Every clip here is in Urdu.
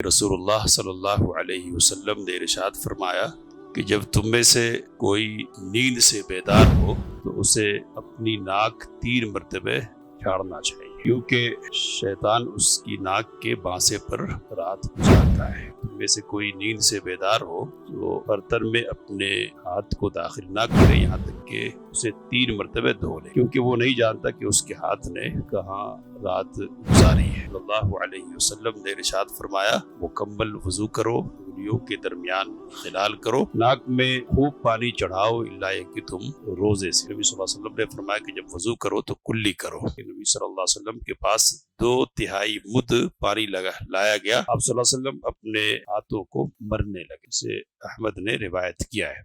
رسول اللہ صلی اللہ علیہ وسلم نے ارشاد فرمایا کہ جب تم میں سے کوئی نیند سے بیدار ہو تو اسے اپنی ناک 3 مرتبہ جھاڑنا چاہیے، کیونکہ شیطان اس کی ناک کے بانسے پر رات گزارتا ہے۔ تم میں سے کوئی نیند سے بیدار ہو تو برتن میں اپنے ہاتھ کو داخل نہ کرے یہاں تک کہ اسے 3 مرتبہ دھو لے، کیونکہ وہ نہیں جانتا کہ اس کے ہاتھ نے کہاں رات گزاری ہے۔ صلی اللہ علیہ وسلم نے ارشاد فرمایا، مکمل وضو کرو، انگلیوں کے درمیان خلال کرو، ناک میں خوب پانی چڑھاؤ الا یہ کہ تم روزے سے۔ نبی صلی اللہ علیہ وسلم نے فرمایا کہ جب وضو کرو تو کلی کرو۔ نبی صلی اللہ علیہ وسلم کے پاس 2/3 مد پانی لایا گیا، آپ صلی اللہ علیہ وسلم اپنے ہاتھوں کو مرنے لگے۔ اسے احمد نے روایت کیا ہے۔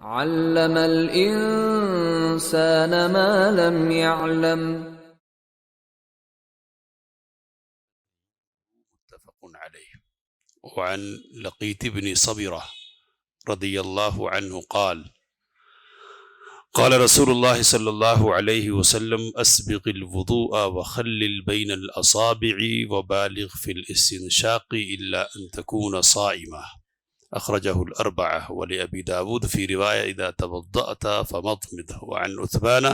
علم الانسان ما لم يعلم۔ متفق علیہ۔ وعن لقیط بن صبرہ رضی اللہ عنہ قال قال رسول اللہ صلی اللہ علیہ وسلم اسبغ الوضوء وخلل بین الاصابع وبالغ في الاستنشاق الا ان تكون صائما، اخرجہ الاربعہ، ولأبی داود فی روایہ اذا توضأت فمضمض۔ وعن عثمان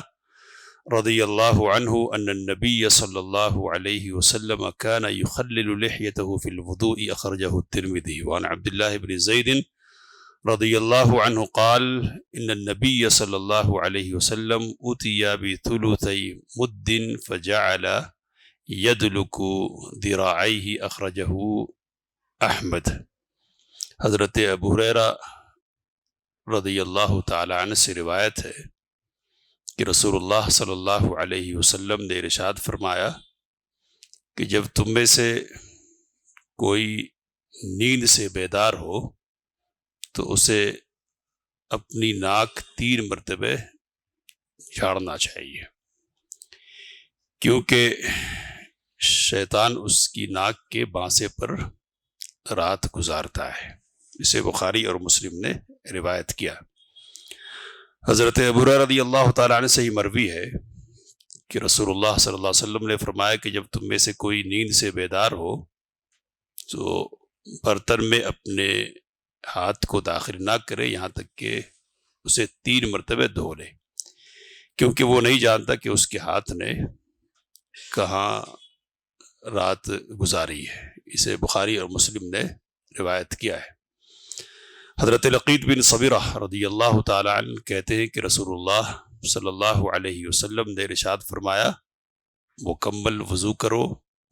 رضی اللہ عنہ ان النبی صلی اللہ علیہ وسلم كان يخلل لحيته في الوضوء، اخرجہ الترمذی۔ وعن عبداللہ بن زید رضی اللہ عنہ قال ان النبی صلی اللہ علیہ وسلم اتي بثلثي مد فجعل يدلك ذراعيه، اخرجہ احمد۔ حضرت ابو ہریرہ رضی اللہ تعالی عنہ سے روایت ہے کہ رسول اللہ صلی اللہ علیہ وسلم نے ارشاد فرمایا کہ جب تم میں سے کوئی نیند سے بیدار ہو تو اسے اپنی ناک 3 مرتبہ جھاڑنا چاہیے، کیونکہ شیطان اس کی ناک کے بانسے پر رات گزارتا ہے۔ اسے بخاری اور مسلم نے روایت کیا۔ حضرت ابو ہریرہ رضی اللہ تعالیٰ عنہ سے ہی مروی ہے کہ رسول اللہ صلی اللہ علیہ وسلم نے فرمایا کہ جب تم میں سے کوئی نیند سے بیدار ہو تو برتن میں اپنے ہاتھ کو داخل نہ کرے یہاں تک کہ اسے 3 مرتبہ دھو لے، کیونکہ وہ نہیں جانتا کہ اس کے ہاتھ نے کہاں رات گزاری ہے۔ اسے بخاری اور مسلم نے روایت کیا ہے۔ حضرت لقیط بن صبرہ رضی اللہ تعالی عنہ کہتے ہیں کہ رسول اللہ صلی اللہ علیہ وسلم نے ارشاد فرمایا، مکمل وضو کرو،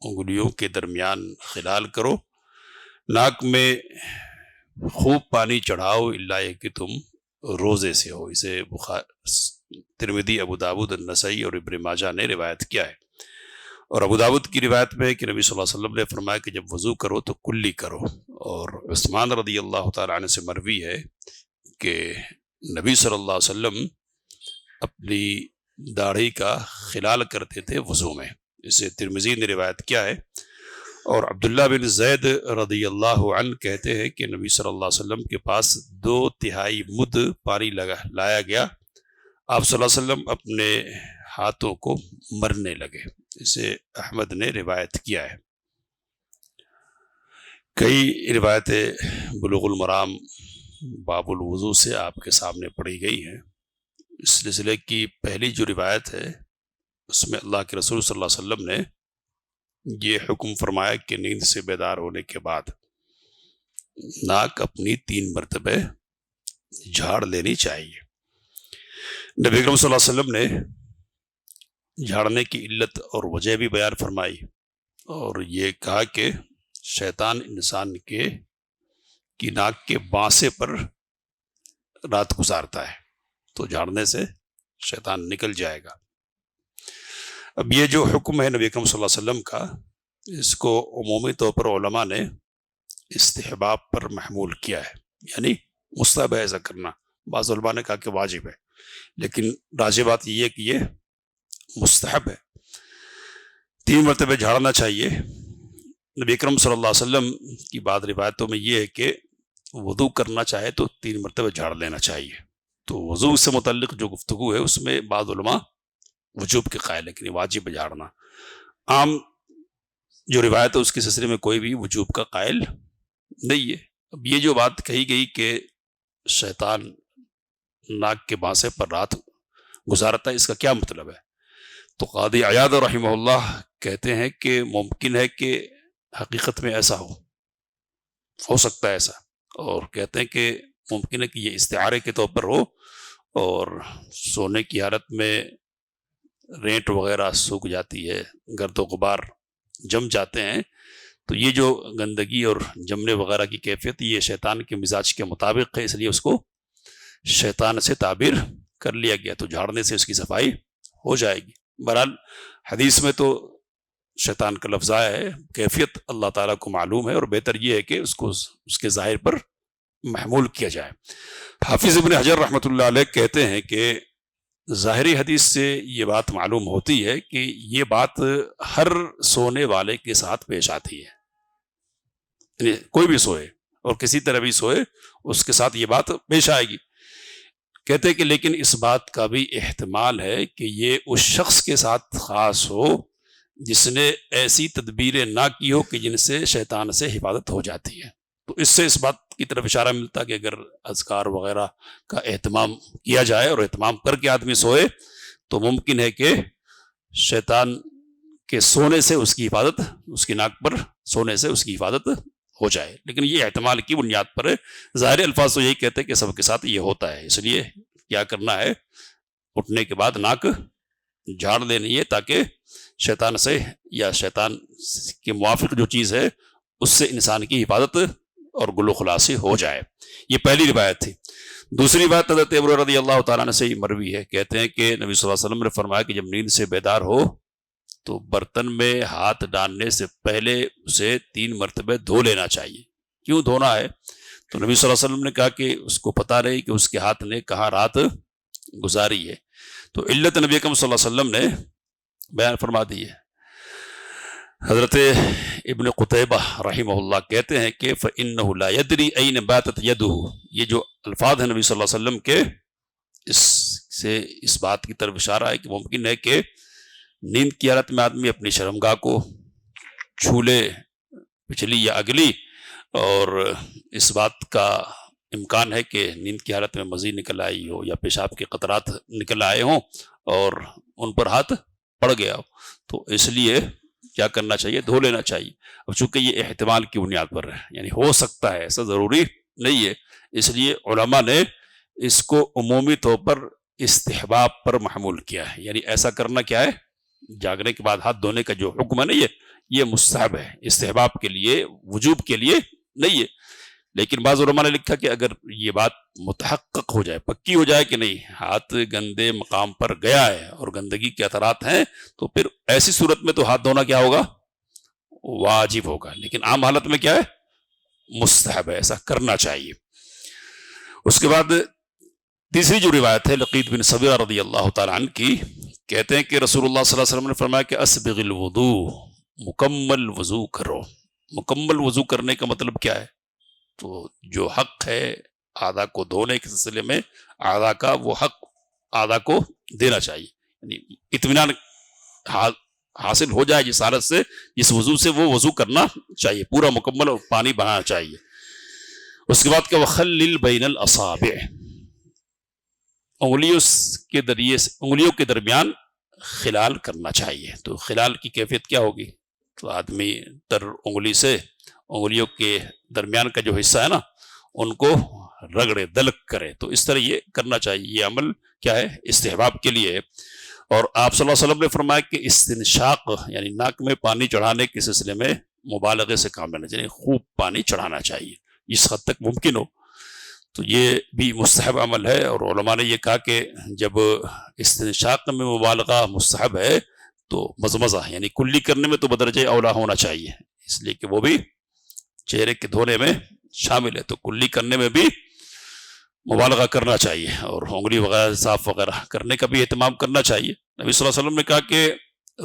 انگلیوں کے درمیان خلال کرو، ناک میں خوب پانی چڑھاؤ الا یہ کہ تم روزے سے ہو۔ اسے ترمذی، ابو داود، النسائی اور ابن ماجہ نے روایت کیا ہے۔ اور ابو داود کی روایت میں ہے کہ نبی صلی اللہ علیہ وسلم نے فرمایا کہ جب وضو کرو تو کلی کرو۔ اور عثمان رضی اللہ تعالی عنہ سے مروی ہے کہ نبی صلی اللہ علیہ وسلم اپنی داڑھی کا خلال کرتے تھے وضو میں۔ اسے ترمذی نے روایت کیا ہے۔ اور عبداللہ بن زید رضی اللہ عنہ کہتے ہیں کہ نبی صلی اللہ علیہ وسلم کے پاس 2/3 مد پانی لایا گیا، آپ صلی اللہ علیہ وسلم اپنے ہاتھوں کو مرنے لگے۔ اسے احمد نے روایت کیا ہے۔ کئی روایتیں بلوغ المرام باب الوضو سے آپ کے سامنے پڑھی گئی ہیں۔ اس سلسلے کی پہلی جو روایت ہے اس میں اللہ کے رسول صلی اللہ علیہ وسلم نے یہ حکم فرمایا کہ نیند سے بیدار ہونے کے بعد ناک اپنی 3 مرتبہ جھاڑ لینی چاہیے۔ نبی اکرم صلی اللہ علیہ وسلم نے جھاڑنے کی علت اور وجہ بھی بیان فرمائی، اور یہ کہا کہ شیطان انسان کی ناک کے بانسے پر رات گزارتا ہے، تو جھاڑنے سے شیطان نکل جائے گا۔ اب یہ جو حکم ہے نبی اکرم صلی اللہ علیہ وسلم کا، اس کو عمومی طور پر علماء نے استحباب پر محمول کیا ہے، یعنی مستحب ہے ایسا کرنا۔ بعض علماء نے کہا کہ واجب ہے، لیکن راجح بات یہ ہے کہ یہ مستحب ہے۔ 3 مرتبہ جھاڑنا چاہیے۔ نبی اکرم صلی اللہ علیہ وسلم کی بعض روایتوں میں یہ ہے کہ وضو کرنا چاہے تو 3 مرتبہ جھاڑ لینا چاہیے۔ تو وضو سے متعلق جو گفتگو ہے اس میں بعض علماء وجوب کے قائل ہے کہ واجب جھاڑنا۔ عام جو روایت ہے اس کے سلسلے میں کوئی بھی وجوب کا قائل نہیں ہے۔ اب یہ جو بات کہی گئی کہ شیطان ناک کے بانسے پر رات گزارتا ہے، اس کا کیا مطلب ہے؟ تو قاضی عیاض رحمہ اللہ کہتے ہیں کہ ممکن ہے کہ حقیقت میں ایسا ہو سکتا ہے ایسا، اور کہتے ہیں کہ ممکن ہے کہ یہ استعارے کے طور پر ہو، اور سونے کی حالت میں رینٹ وغیرہ سوکھ جاتی ہے، گرد و غبار جم جاتے ہیں، تو یہ جو گندگی اور جمنے وغیرہ کی کیفیت یہ شیطان کے مزاج کے مطابق ہے، اس لیے اس کو شیطان سے تعبیر کر لیا گیا، تو جھاڑنے سے اس کی صفائی ہو جائے گی۔ بہرحال حدیث میں تو شیطان کا لفظ آیا ہے، کیفیت اللہ تعالیٰ کو معلوم ہے، اور بہتر یہ ہے کہ اس کو اس کے ظاہر پر محمول کیا جائے۔ حافظ ابن حجر رحمۃ اللہ علیہ کہتے ہیں کہ ظاہری حدیث سے یہ بات معلوم ہوتی ہے کہ یہ بات ہر سونے والے کے ساتھ پیش آتی ہے، یعنی کوئی بھی سوئے اور کسی طرح بھی سوئے اس کے ساتھ یہ بات پیش آئے گی۔ کہتے ہیں کہ لیکن اس بات کا بھی احتمال ہے کہ یہ اس شخص کے ساتھ خاص ہو جس نے ایسی تدبیریں نہ کی ہو کہ جن سے شیطان سے حفاظت ہو جاتی ہے۔ تو اس سے اس بات کی طرف اشارہ ملتا کہ اگر اذکار وغیرہ کا اہتمام کیا جائے اور اہتمام کر کے آدمی سوئے تو ممکن ہے کہ شیطان کے سونے سے اس کی حفاظت، اس کی ناک پر سونے سے اس کی حفاظت ہو جائے، لیکن یہ احتمال کی بنیاد پر ہے۔ ظاہر الفاظ تو یہی کہتے ہیں کہ سب کے ساتھ یہ ہوتا ہے، اس لیے کیا کرنا ہے، اٹھنے کے بعد ناک جھاڑ لینی ہے تاکہ شیطان سے یا شیطان کے موافق جو چیز ہے اس سے انسان کی حفاظت اور گل و خلاصی ہو جائے۔ یہ پہلی روایت تھی۔ دوسری بات حضرت ابو رضی اللہ تعالیٰ عنہ سے ہی مروی ہے، کہتے ہیں کہ نبی صلی اللہ علیہ وسلم نے فرمایا کہ جب نیند سے بیدار ہو تو برتن میں ہاتھ ڈالنے سے پہلے اسے 3 مرتبہ دھو لینا چاہیے۔ کیوں دھونا ہے؟ تو نبی صلی اللہ علیہ وسلم نے کہا کہ اس کو پتہ رہی کہ اس کے ہاتھ نے کہاں رات گزاری ہے، تو علت نبی اکرم صلی اللہ علیہ وسلم نے بیان فرما دی ہے۔ حضرت ابن قتیبہ رحمہ اللہ کہتے ہیں کہ فَإِنَّهُ لَا يَدْرِي أَيْنَ بَاتَتْ يَدُهُ، یہ جو الفاظ ہیں نبی صلی اللہ علیہ وسلم کے، اس سے اس بات کی طرف اشارہ ہے کہ ممکن ہے کہ نیند کی حالت میں آدمی اپنی شرمگاہ کو چھو لے، پچھلی یا اگلی، اور اس بات کا امکان ہے کہ نیند کی حالت میں مزید نکل آئی ہو یا پیشاب کے قطرات نکل آئے ہوں اور ان پر ہاتھ پڑ گیا ہو، تو اس لیے کیا کرنا چاہیے، دھو لینا چاہیے۔ اب چونکہ یہ احتمال کی بنیاد پر ہے، یعنی ہو سکتا ہے، ایسا ضروری نہیں ہے، اس لیے علماء نے اس کو عمومی طور پر استحباب پر محمول کیا ہے، یعنی ایسا کرنا کیا ہے، جاگنے کے بعد ہاتھ دھونے کا جو حکم ہے نا یہ مستحب ہے، استحباب کے لیے، وجوب کے لیے نہیں ہے۔ لیکن بعض علماء نے لکھا کہ اگر یہ بات متحقق ہو جائے، پکی ہو جائے کہ نہیں ہاتھ گندے مقام پر گیا ہے اور گندگی کے اثرات ہیں، تو پھر ایسی صورت میں تو ہاتھ دھونا کیا ہوگا، واجب ہوگا، لیکن عام حالت میں کیا ہے، مستحب ہے، ایسا کرنا چاہیے۔ اس کے بعد تیسری جو روایت ہے لقید بن صبیرہ رضی اللہ تعالیٰ عنہ کی، کہتے ہیں کہ رسول اللہ صلی اللہ علیہ وسلم نے فرمایا کہ اسبغ الوضو، مکمل وضو کرو۔ مکمل وضو کرنے کا مطلب کیا ہے؟ تو جو حق ہے اعضاء کو دھونے کے سلسلے میں، اعضاء کا وہ حق اعضاء کو دینا چاہیے، یعنی اطمینان حاصل ہو جائے جس حالت سے، جس وضو سے وہ وضو کرنا چاہیے، پورا مکمل پانی بہانا چاہیے۔ اس کے بعد کہ وخلل بین الاصابع، انگلیوں کے درمیان خلال کرنا چاہیے۔ تو خلال کی کیفیت کیا ہوگی؟ تو آدمی تر انگلی سے انگلیوں کے درمیان کا جو حصہ ہے نا ان کو رگڑے، دلک کرے، تو اس طرح یہ کرنا چاہیے۔ یہ عمل کیا ہے، استحباب کے لیے ہے۔ اور آپ صلی اللہ علیہ وسلم نے فرمایا کہ استنشاق یعنی ناک میں پانی چڑھانے کے سلسلے میں مبالغے سے کام لینا چاہیے، خوب پانی چڑھانا چاہیے اس حد تک ممکن ہو، تو یہ بھی مستحب عمل ہے۔ اور علماء نے یہ کہا کہ جب استنشاق میں مبالغہ مستحب ہے تو مزمزہ یعنی کلی کرنے میں تو بدرجہ اولا ہونا چاہیے، اس لیے کہ وہ بھی چہرے کے دھونے میں شامل ہے، تو کلی کرنے میں بھی مبالغہ کرنا چاہیے، اور انگلی وغیرہ صاف وغیرہ کرنے کا بھی اہتمام کرنا چاہیے۔ نبی صلی اللہ علیہ وسلم نے کہا کہ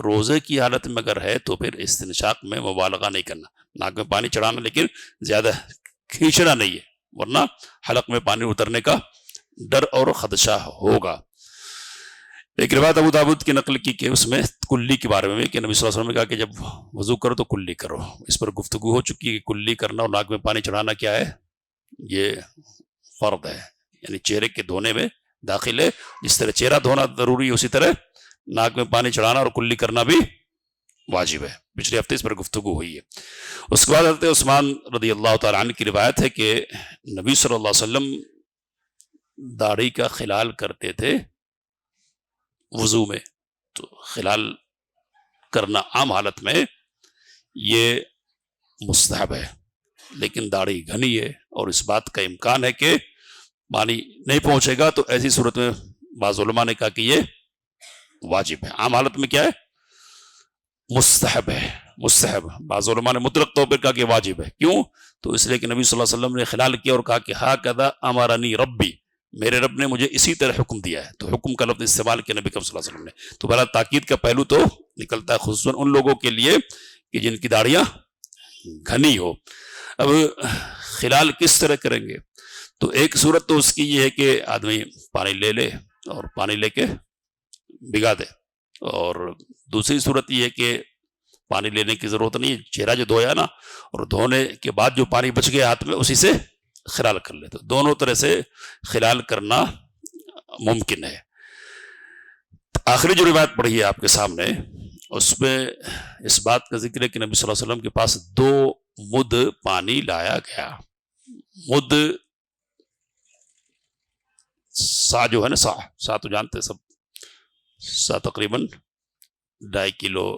روزے کی حالت میں اگر ہے تو پھر استنشاق میں مبالغہ نہیں کرنا، ناک میں پانی چڑھانا، لیکن زیادہ کھینچنا نہیں ہے، ورنہ حلق میں پانی اترنے کا ڈر اور خدشہ ہوگا۔ ایک روایت ابو داؤد کی نقل کی کہ اس میں کلی کے بارے میں کہ نبی صلی اللہ علیہ وسلم نے کہا کہ جب وضو کرو تو کلی کرو. اس پر گفتگو ہو چکی ہے کہ کلی کرنا اور ناک میں پانی چڑھانا کیا ہے، یہ فرض ہے، یعنی چہرے کے دھونے میں داخل ہے. جس طرح چہرہ دھونا ضروری ہے اسی طرح ناک میں پانی چڑھانا اور کلی کرنا بھی واجب ہے. پچھلے ہفتے اس پر گفتگو ہوئی ہے. اس کے بعد حضرت عثمان رضی اللہ تعالیٰ عنہ کی روایت ہے کہ نبی صلی اللہ علیہ وسلم داڑھی کا خلال کرتے تھے وضو میں. تو خلال کرنا عام حالت میں یہ مستحب ہے، لیکن داڑھی گھنی ہے اور اس بات کا امکان ہے کہ پانی نہیں پہنچے گا، تو ایسی صورت میں بعض علماء نے کہا کہ یہ واجب ہے. عام حالت میں کیا ہے، مستحب ہے. مستحب، بعض علماء نے مطلق طور پر کہا کہ واجب ہے. کیوں؟ تو اس لیے کہ نبی صلی اللہ علیہ وسلم نے خلال کیا اور کہا کہ ہاکذا امرنی ربی، میرے رب نے مجھے اسی طرح حکم دیا ہے. تو حکم کا لفظ استعمال کیا نبی صلی اللہ علیہ وسلم نے. تو بہرحال تاکید کا پہلو تو نکلتا ہے خصوصاً ان لوگوں کے لیے کہ جن کی داڑیاں گھنی ہو. اب خلال کس طرح کریں گے؟ تو ایک صورت تو اس کی یہ ہے کہ آدمی پانی لے لے اور پانی لے کے بھگا دے، اور دوسری صورت یہ ہے کہ پانی لینے کی ضرورت نہیں ہے، چہرہ جو دھویا نا اور دھونے کے بعد جو پانی بچ گیا ہاتھ میں اسی سے خلال کر لے. تو دونوں طرح سے خلال کرنا ممکن ہے. آخری جو روایت پڑھی ہے آپ کے سامنے، اس میں اس بات کا ذکر ہے کہ نبی صلی اللہ علیہ وسلم کے پاس 2 مد پانی لایا گیا. مد سا جو ہے نا، سا تو جانتے سب، سا تقریباً 2.5 کلو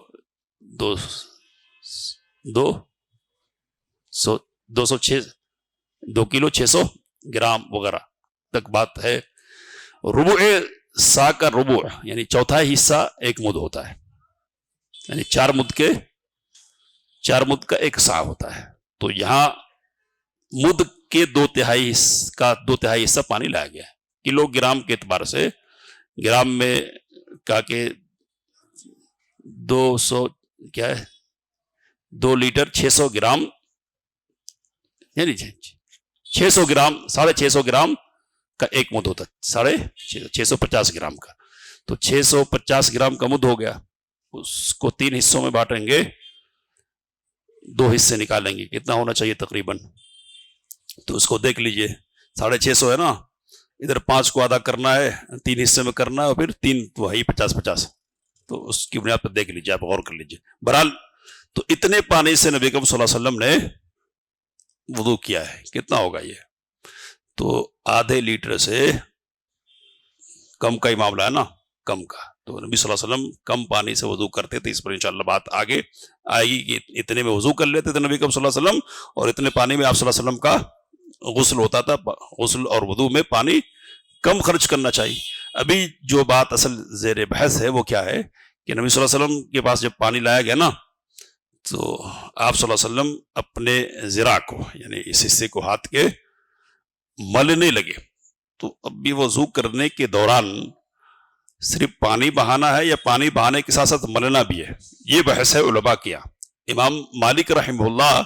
2 کلو 600 گرام وغیرہ تک بات ہے. ربع سا کا ربع یعنی چوتھائی حصہ 1 مد ہوتا ہے، یعنی 4 مد کا 1 سا ہوتا ہے. تو یہاں مد کے 2/3 حصہ پانی لایا گیا ہے. کلو گرام کے اعتبار سے گرام میں کہا کہ 2 لیٹر 600 گرام، یعنی 600 گرام 650 گرام کا 1 مد ہوتا ہے، 650 گرام کا. تو 650 گرام کا مد ہو گیا. اس کو 3 حصوں میں بانٹیں گے، 2 حصے نکالیں گے، کتنا ہونا چاہیے تقریباً. تو اس کو دیکھ لیجئے، 650 ہے نا، ادھر 5 کو آدھا کرنا ہے، 3 حصے میں کرنا ہے، اور پھر 3 تو ہے 50. تو اس کی بنیاد پر دیکھ لیجئے، آپ غور کر لیجئے. بہرحال تو اتنے پانی سے نبی اکرم صلی اللہ علیہ وسلم نے وضو کیا ہے. کتنا ہوگا یہ؟ تو آدھے لیٹر سے کم کا ہی معاملہ ہے نا، کم کا. تو نبی صلی اللہ علیہ وسلم کم پانی سے وضو کرتے تھے. اس پر انشاءاللہ بات آگے آئے گی کہ اتنے میں وضو کر لیتے تھے نبی اکرم صلی اللہ علیہ وسلم، اور اتنے پانی میں آپ صلی اللہ علیہ وسلم کا غسل ہوتا تھا. غسل اور وضو میں پانی کم خرچ کرنا چاہیے. ابھی جو بات اصل زیر بحث ہے وہ کیا ہے کہ نبی صلی اللہ علیہ وسلم کے پاس جب پانی لایا گیا نا، تو آپ صلی اللہ علیہ وسلم اپنے ذراع کو، یعنی اس حصے کو ہاتھ کے ملنے لگے. تو اب بھی وضو کرنے کے دوران صرف پانی بہانا ہے یا پانی بہانے کے ساتھ ساتھ ملنا بھی ہے، یہ بحث ہے علماء کیا. امام مالک رحمہ اللہ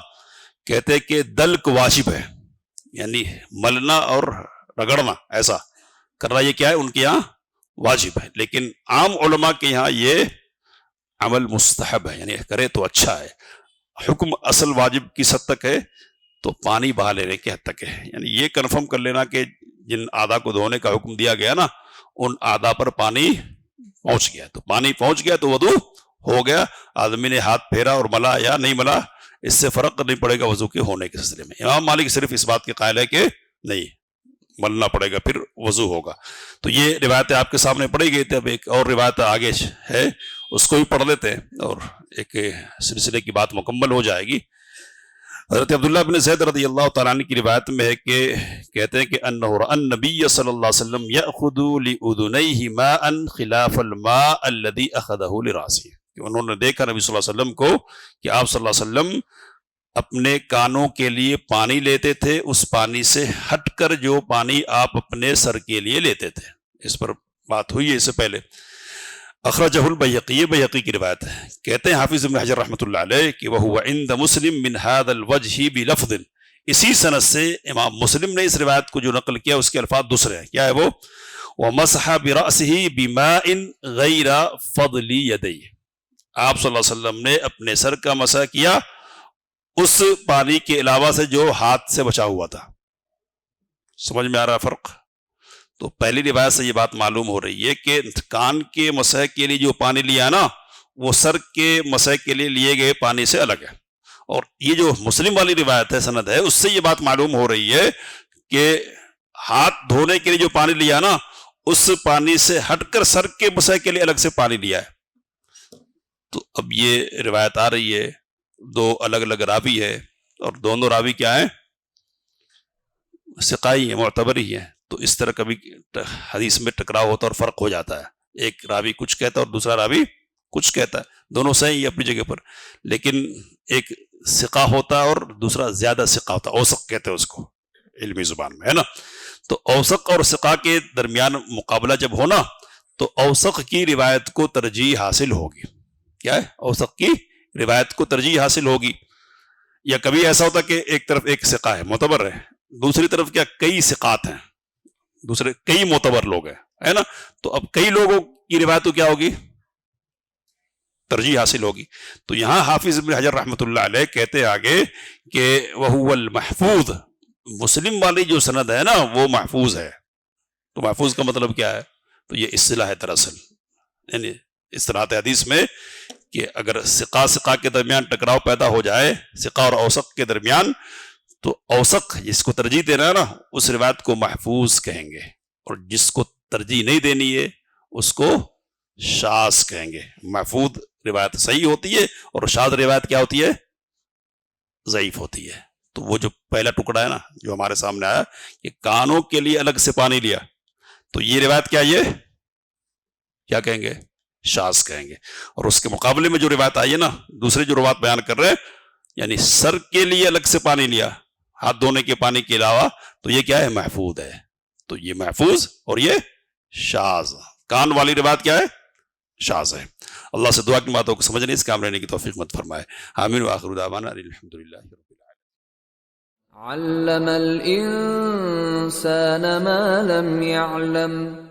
کہتے ہیں کہ دلک واجب ہے، یعنی ملنا اور رگڑنا ایسا کرنا، یہ کیا ہے ان کے یہاں واجب ہے. لیکن عام علماء کے یہاں یہ عمل مستحب ہے، یعنی کرے تو اچھا ہے. حکم اصل واجب کی حد تک ہے تو پانی بہا لینے کی حد تک ہے. یعنی یہ کنفرم کر لینا کہ جن اعضاء کو دھونے کا حکم دیا گیا نا، ان اعضاء پر پانی پہنچ گیا. تو پانی پہنچ گیا تو وضو ہو گیا. آدمی نے ہاتھ پھیرا اور ملا یا نہیں ملا، اس سے فرق نہیں پڑے گا وضو کے ہونے کے سلسلے میں. امام مالک صرف اس بات کے قائل ہے کہ نہیں، ملنا پڑے گا پھر وضو ہوگا. تو یہ روایتیں آپ کے سامنے پڑھی گئی تھی. اب ایک اور روایت آگے ہے، اس کو بھی پڑھ لیتے ہیں اور ایک سلسلے کی بات مکمل ہو جائے گی. حضرت عبداللہ بن زید رضی اللہ تعالیٰ عنہ کی روایت میں ہے کہ کہتے ہیں کہ انہ رأى النبی صلی اللہ علیہ وسلم یأخذ لأذنیہ ماء خلاف الماء الذی اخذہ لراسہ، کہ انہوں نے دیکھا نبی صلی اللہ علیہ وسلم کو کہ آپ صلی اللہ علیہ وسلم اپنے کانوں کے لیے پانی لیتے تھے اس پانی سے ہٹ کر جو پانی آپ اپنے سر کے لیے لیتے تھے. اس پر بات ہوئی ہے اس سے پہلے. اخرجہ البیہقی، یہ بیہقی کی روایت ہے. کہتے ہیں حافظ ابن حجر رحمۃ اللہ علیہ کہ وہو عند مسلم من هذا الوجہ بلفظ، اسی سند سے امام مسلم نے اس روایت کو جو نقل کیا اس کے الفاظ دوسرے ہیں. کیا ہے وہ؟ ومسح برأسه بماء غیر فضل یدیہ، آپ صلی اللہ علیہ وسلم نے اپنے سر کا مسح کیا اس پانی کے علاوہ سے جو ہاتھ سے بچا ہوا تھا۔ سمجھ میں آ رہا فرق؟ تو پہلی روایت سے یہ بات معلوم ہو رہی ہے کہ کان کے مسح کے لیے جو پانی لیا نا وہ سر کے مسح کے لیے لیے گئے پانی سے الگ ہے، اور یہ جو مسلم والی روایت ہے سند ہے اس سے یہ بات معلوم ہو رہی ہے کہ ہاتھ دھونے کے لیے جو پانی لیا نا اس پانی سے ہٹ کر سر کے مسح کے لیے الگ سے پانی لیا ہے۔ تو اب یہ روایت آ رہی ہے، دو الگ الگ راوی ہے، اور دونوں راوی کیا ہیں؟ ثقائی ہیں، معتبر ہی ہیں۔ تو اس طرح کبھی حدیث میں ٹکراؤ ہوتا ہے اور فرق ہو جاتا ہے، ایک راوی کچھ کہتا ہے اور دوسرا راوی کچھ کہتا ہے، دونوں صحیح ہے اپنی جگہ پر، لیکن ایک ثقہ ہوتا ہے اور دوسرا زیادہ ثقہ ہوتا ہے، اوثق کہتے ہیں اس کو علمی زبان میں، ہے نا۔ تو اوثق اور ثقہ کے درمیان مقابلہ جب ہونا تو اوثق کی روایت کو ترجیح حاصل ہوگی۔ کیا ہے؟ اوثق کی روایت کو ترجیح حاصل ہوگی۔ یا کبھی ایسا ہوتا کہ ایک طرف ایک ثقہ ہے، معتبر ہے، دوسری طرف کیا کئی ثقات ہیں، دوسرے کئی معتبر لوگ ہیں، ہے نا۔ تو اب کئی لوگوں کی روایت تو کیا ہوگی؟ ترجیح حاصل ہوگی۔ تو یہاں حافظ ابن حجر رحمۃ اللہ علیہ کہتے آگے کہ وَهُوَ الْمَحْفُوظ، مسلم والی جو سند ہے نا وہ محفوظ ہے۔ تو محفوظ کا مطلب کیا ہے؟ تو یہ اصطلاح ہے دراصل، یعنی اصطلاحات حدیث میں کہ اگر ثقہ کے درمیان ٹکراؤ پیدا ہو جائے، ثقہ اور اوثق کے درمیان، تو اوثق جس کو ترجیح دینا ہے نا اس روایت کو محفوظ کہیں گے، اور جس کو ترجیح نہیں دینی ہے اس کو شاذ کہیں گے۔ محفوظ روایت صحیح ہوتی ہے اور شاذ روایت کیا ہوتی ہے؟ ضعیف ہوتی ہے۔ تو وہ جو پہلا ٹکڑا ہے نا جو ہمارے سامنے آیا کہ کانوں کے لیے الگ سے پانی لیا، تو یہ روایت کیا، یہ کیا کہیں گے؟ شاذ کہیں گے۔ اور اس کے مقابلے میں جو روایت آئی ہے نا دوسرے جو روایت بیان کر رہے ہیں، یعنی سر کے لیے الگ سے پانی لیا ہاتھ دھونے کے پانی کے علاوہ، تو یہ کیا ہے؟ محفوظ ہے۔ تو یہ محفوظ اور یہ شاذ، کان والی روایت کیا ہے؟ شاذ ہے۔ اللہ سے دعا کی باتوں کو سمجھنے اس کام رہنے کی توفیق مت فرمائے۔ آمین وآخر دعوانا الحمدللہ رب العالمین۔ علم الإنسان ما لم يعلم